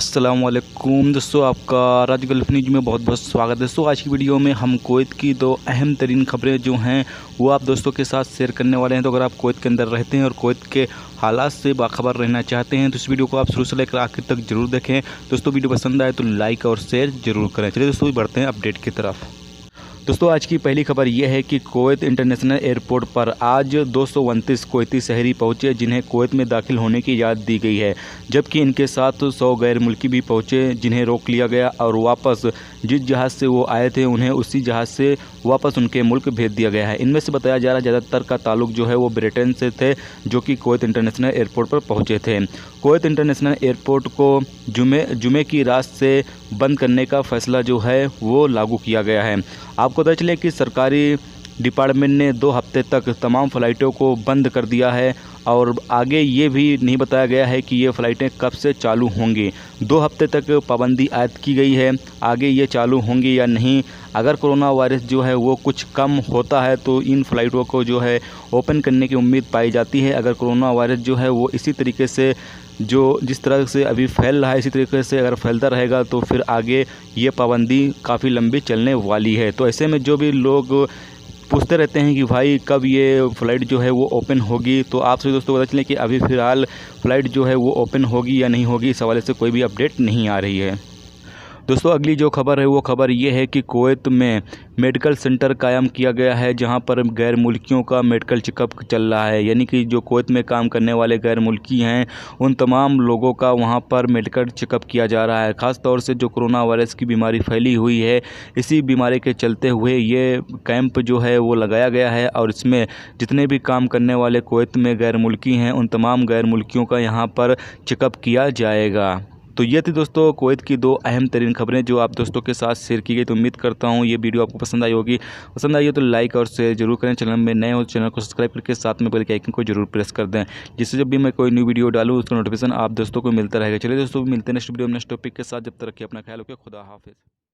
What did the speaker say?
अस्सलामुअलैकुम दोस्तों, आपका राज गल्फ न्यूज़ में बहुत बहुत स्वागत है। दोस्तों, आज की वीडियो में हम कुवैत की दो अहम तरीन खबरें जो हैं वो आप दोस्तों के साथ शेयर करने वाले हैं। तो अगर आप कुवैत के अंदर रहते हैं और कुवैत के हालात से बाखबर रहना चाहते हैं तो इस वीडियो को आप शुरू से लेकर आखिर तक जरूर देखें। दोस्तों, वीडियो पसंद आए तो लाइक और शेयर जरूर करें। चलिए दोस्तों, बढ़ते हैं अपडेट की तरफ। दोस्तों, आज की पहली खबर यह है कि कुवैत इंटरनेशनल एयरपोर्ट पर आज 229 कुवैती शहरी पहुंचे जिन्हें कुवैत में दाखिल होने की इजाज़त दी गई है, जबकि इनके साथ 100 गैर मुल्की भी पहुंचे जिन्हें रोक लिया गया और वापस जिस जहाज़ से वो आए थे उन्हें उसी जहाज़ से वापस उनके मुल्क भेज दिया गया है। इनमें से बताया जा रहा है ज़्यादातर का ताल्लुक जो है वो ब्रिटेन से थे, जो कि कुवैत इंटरनेशनल एयरपोर्ट पर पहुँचे थे। कुवैत इंटरनेशनल एयरपोर्ट को जुमे की रात से बंद करने का फैसला जो है वो लागू किया गया है। आपको पता चले कि सरकारी डिपार्टमेंट ने 2 हफ्ते तक तमाम फ़्लाइटों को बंद कर दिया है और आगे ये भी नहीं बताया गया है कि ये फ़्लाइटें कब से चालू होंगी। 2 हफ्ते तक पाबंदी आयद की गई है, आगे ये चालू होंगी या नहीं। अगर कोरोना वायरस जो है वो कुछ कम होता है तो इन फ़्लाइटों को जो है ओपन करने की उम्मीद पाई जाती है। अगर कोरोना वायरस जो है वो इसी तरीके से जिस तरह से अभी फैल रहा है इसी तरीके से अगर फैलता रहेगा तो फिर आगे ये पाबंदी काफ़ी लंबी चलने वाली है। तो ऐसे में जो भी लोग पूछते रहते हैं कि भाई कब ये फ़्लाइट जो है वो ओपन होगी, तो आपसे दोस्तों पता चले कि अभी फ़िलहाल फ़्लाइट जो है वो ओपन होगी या नहीं होगी, इस हवाले से कोई भी अपडेट नहीं आ रही है। दोस्तों, अगली जो खबर है वो खबर ये है कि कुवैत में मेडिकल सेंटर कायम किया गया है जहां पर गैर मुल्कियों का मेडिकल चेकअप चल रहा है। यानी कि जो कुवैत में काम करने वाले गैर मुल्की हैं उन तमाम लोगों का वहां पर मेडिकल चेकअप किया जा रहा है। ख़ास तौर से जो कोरोना वायरस की बीमारी फैली हुई है, इसी बीमारी के चलते हुए ये कैंप जो है वो लगाया गया है और इसमें जितने भी काम करने वाले कुवैत में गैर मुल्की हैं उन तमाम गैर मुल्कियों का यहाँ पर चेकअप किया जाएगा। तो ये थी दोस्तों कुवैत की 2 अहम तरीन खबरें जो आप दोस्तों के साथ शेयर की गई। तो उम्मीद करता हूँ ये वीडियो आपको पसंद आई होगी। पसंद आई हो तो लाइक और शेयर जरूर करें। चैनल में नए हो तो चैनल को सब्सक्राइब करके साथ में बेल के आइकन को जरूर प्रेस कर दें, जिससे जब भी मैं कोई न्यू वीडियो डालूँ उसका नोटिफिकेशन आप दोस्तों को मिलता रहेगा। चलिए दोस्तों, मिलते हैं नेक्स्ट वीडियो में नेक्स्ट टॉपिक के साथ। जब तक रखिए अपना ख्याल रखिए। खुदा हाफिज़।